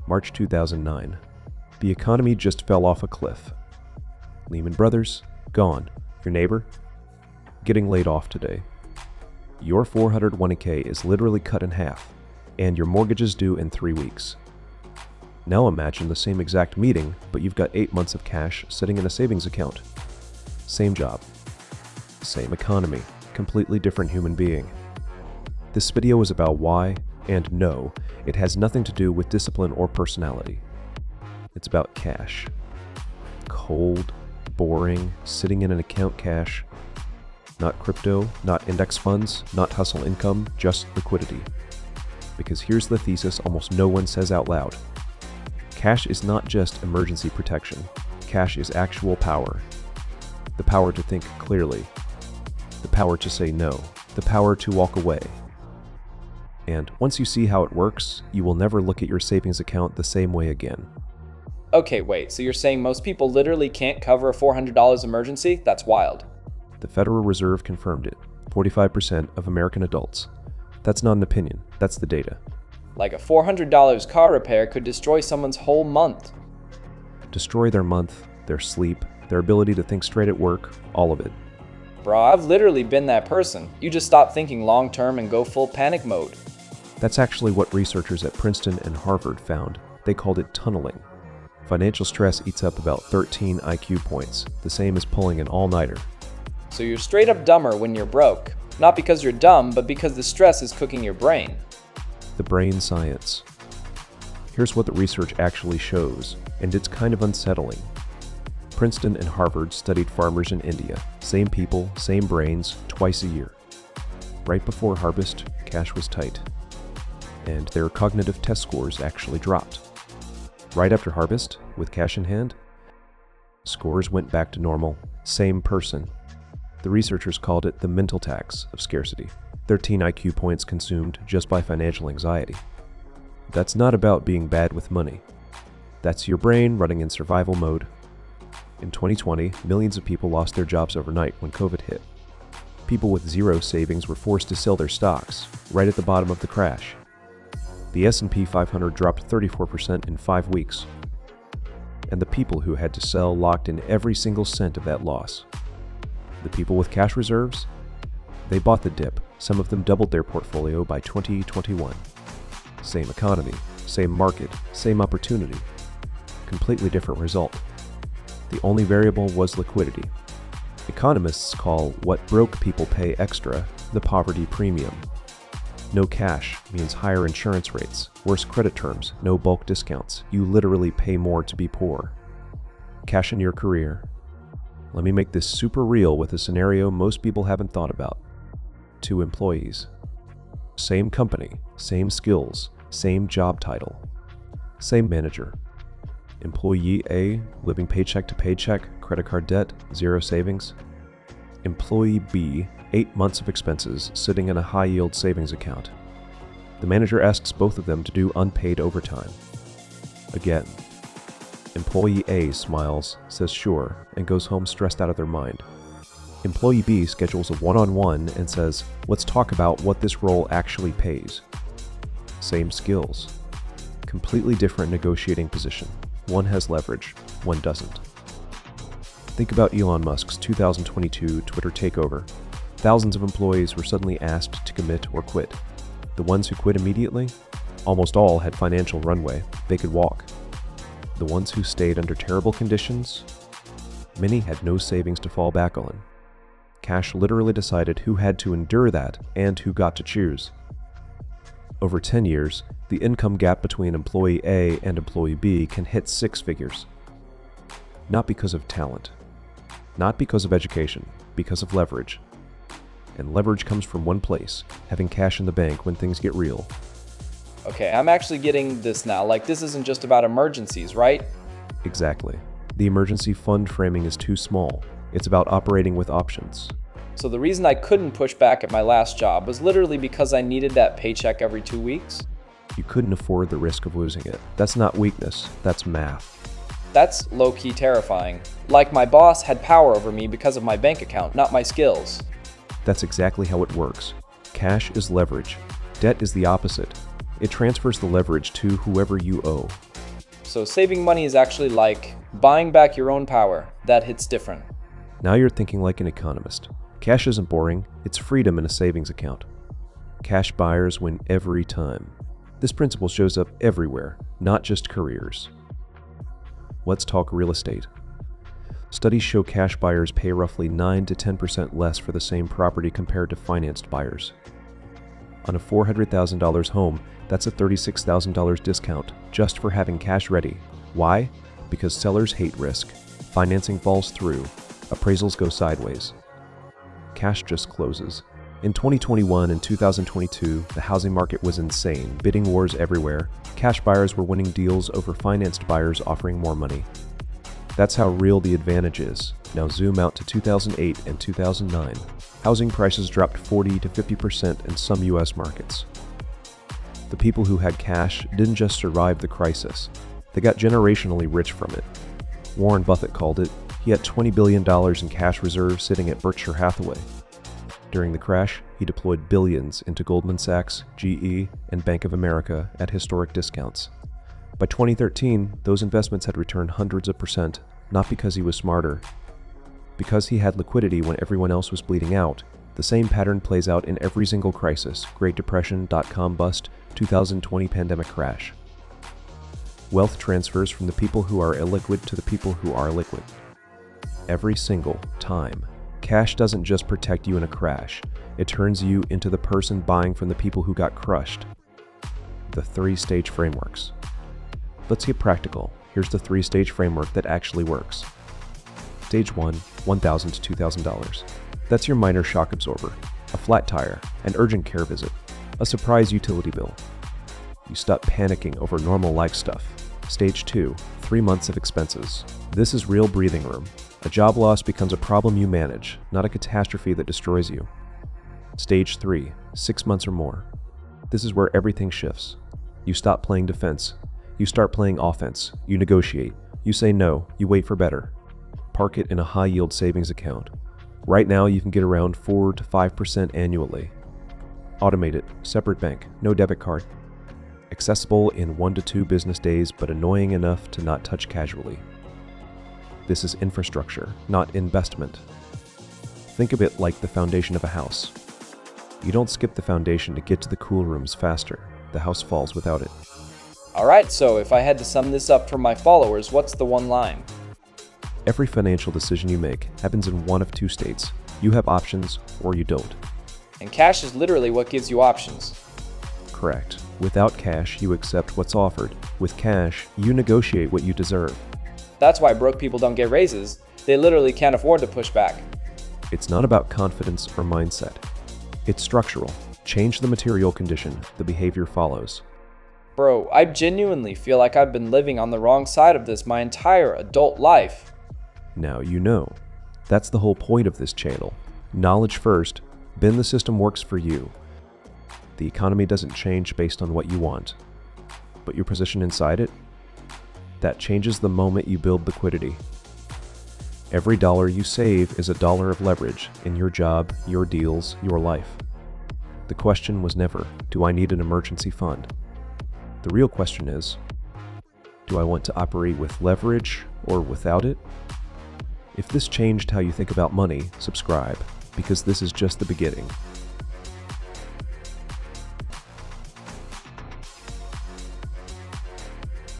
March 2009. The economy just fell off a cliff. Lehman Brothers, gone. Your neighbor, getting laid off today. Your 401k is literally cut in half, and your mortgage is due in 3 weeks. Now imagine the same exact meeting, but you've got 8 months of cash sitting in a savings account. Same job, same economy, completely different human being. This video is about why, and no, it has nothing to do with discipline or personality. It's about cash. Cold, boring, sitting in an account cash. Not crypto, not index funds, not hustle income, just liquidity. Because here's the thesis almost no one says out loud. Cash is not just emergency protection. Cash is actual power. The power to think clearly. The power to say no. The power to walk away. And once you see how it works, you will never look at your savings account the same way again. Okay, wait, so you're saying most people literally can't cover a $400 emergency? That's wild. The Federal Reserve confirmed it. 45% of American adults. That's not an opinion, that's the data. Like a $400 car repair could destroy someone's whole month. Destroy their month, their sleep, their ability to think straight at work, all of it. Bro, I've literally been that person. You just stop thinking long-term and go full panic mode. That's actually what researchers at Princeton and Harvard found. They called it tunneling. Financial stress eats up about 13 IQ points, the same as pulling an all-nighter. So you're straight up dumber when you're broke. Not because you're dumb, but because the stress is cooking your brain. The brain science. Here's what the research actually shows, and it's kind of unsettling. Princeton and Harvard studied farmers in India. Same people, same brains, twice a year. Right before harvest, cash was tight. And their cognitive test scores actually dropped. Right after harvest, with cash in hand, scores went back to normal. Same person. The researchers called it the mental tax of scarcity. 13 IQ points consumed just by financial anxiety. That's not about being bad with money. That's your brain running in survival mode. In 2020, millions of people lost their jobs overnight when COVID hit. People with zero savings were forced to sell their stocks, right at the bottom of the crash. The S&P 500 dropped 34% in 5 weeks. And the people who had to sell locked in every single cent of that loss. The people with cash reserves, they bought the dip. Some of them doubled their portfolio by 2021. Same economy, same market, same opportunity. Completely different result. The only variable was liquidity. Economists call what broke people pay extra the poverty premium. No cash means higher insurance rates, worse credit terms, no bulk discounts. You literally pay more to be poor. Cash in your career. Let me make this super real with a scenario most people haven't thought about. 2 employees. Same company, same skills, same job title. Same manager. Employee A, living paycheck to paycheck, credit card debt, zero savings. Employee B, 8 months of expenses sitting in a high-yield savings account. The manager asks both of them to do unpaid overtime. Again. Employee A smiles, says sure, and goes home stressed out of their mind. Employee B schedules a one-on-one and says, let's talk about what this role actually pays. Same skills. Completely different negotiating position. One has leverage, one doesn't. Think about Elon Musk's 2022 Twitter takeover. Thousands of employees were suddenly asked to commit or quit. The ones who quit immediately? Almost all had financial runway. They could walk. The ones who stayed under terrible conditions? Many had no savings to fall back on. Cash literally decided who had to endure that and who got to choose. Over 10 years, the income gap between employee A and employee B can hit 6 figures. Not because of talent. Not because of education, because of leverage. And leverage comes from one place, having cash in the bank when things get real. Okay, I'm actually getting this now. Like, this isn't just about emergencies, right? Exactly. The emergency fund framing is too small. It's about operating with options. So the reason I couldn't push back at my last job was literally because I needed that paycheck every 2 weeks? You couldn't afford the risk of losing it. That's not weakness, that's math. That's low-key terrifying. Like my boss had power over me because of my bank account, not my skills. That's exactly how it works. Cash is leverage. Debt is the opposite. It transfers the leverage to whoever you owe. So saving money is actually like buying back your own power. That hits different. Now you're thinking like an economist. Cash isn't boring, it's freedom in a savings account. Cash buyers win every time. This principle shows up everywhere, not just careers. Let's talk real estate. Studies show cash buyers pay roughly 9 to 10% less for the same property compared to financed buyers. On a $400,000 home, that's a $36,000 discount just for having cash ready. Why? Because sellers hate risk, financing falls through, appraisals go sideways. Cash just closes. In 2021 and 2022, the housing market was insane, bidding wars everywhere. Cash buyers were winning deals over financed buyers offering more money. That's how real the advantage is. Now zoom out to 2008 and 2009. Housing prices dropped 40 to 50% in some US markets. The people who had cash didn't just survive the crisis, they got generationally rich from it. Warren Buffett called it, he had $20 billion in cash reserves sitting at Berkshire Hathaway. During the crash, he deployed billions into Goldman Sachs, GE, and Bank of America at historic discounts. By 2013, those investments had returned hundreds of percent, not because he was smarter. Because he had liquidity when everyone else was bleeding out. The same pattern plays out in every single crisis: Great Depression, dot-com bust, 2020 pandemic crash. Wealth transfers from the people who are illiquid to the people who are liquid. Every single time. Cash doesn't just protect you in a crash, it turns you into the person buying from the people who got crushed. The 3-stage frameworks. Let's get practical. Here's the 3-stage framework that actually works. Stage 1, $1,000 to $2,000. That's your minor shock absorber, a flat tire, an urgent care visit, a surprise utility bill. You stop panicking over normal life stuff. Stage 2, 3 months of expenses. This is real breathing room. A job loss becomes a problem you manage, not a catastrophe that destroys you. Stage 3, 6 months or more. This is where everything shifts. You stop playing defense. You start playing offense. You negotiate. You say no. You wait for better. Park it in a high-yield savings account. Right now, you can get around 4 to 5% annually. Automate it. Separate bank. No debit card. Accessible in 1 to 2 business days, but annoying enough to not touch casually. This is infrastructure, not investment. Think of it like the foundation of a house. You don't skip the foundation to get to the cool rooms faster. The house falls without it. Alright, so if I had to sum this up for my followers, what's the one line? Every financial decision you make happens in one of 2 states. You have options or you don't. And cash is literally what gives you options. Correct. Without cash, you accept what's offered. With cash, you negotiate what you deserve. That's why broke people don't get raises. They literally can't afford to push back. It's not about confidence or mindset. It's structural. Change the material condition, the behavior follows. Bro, I genuinely feel like I've been living on the wrong side of this my entire adult life. Now you know. That's the whole point of this channel. Knowledge first, then the system works for you. The economy doesn't change based on what you want, but your position inside it? That changes the moment you build liquidity. Every dollar you save is a dollar of leverage in your job, your deals, your life. The question was never, do I need an emergency fund? The real question is, do I want to operate with leverage or without it? If this changed how you think about money, subscribe, because this is just the beginning.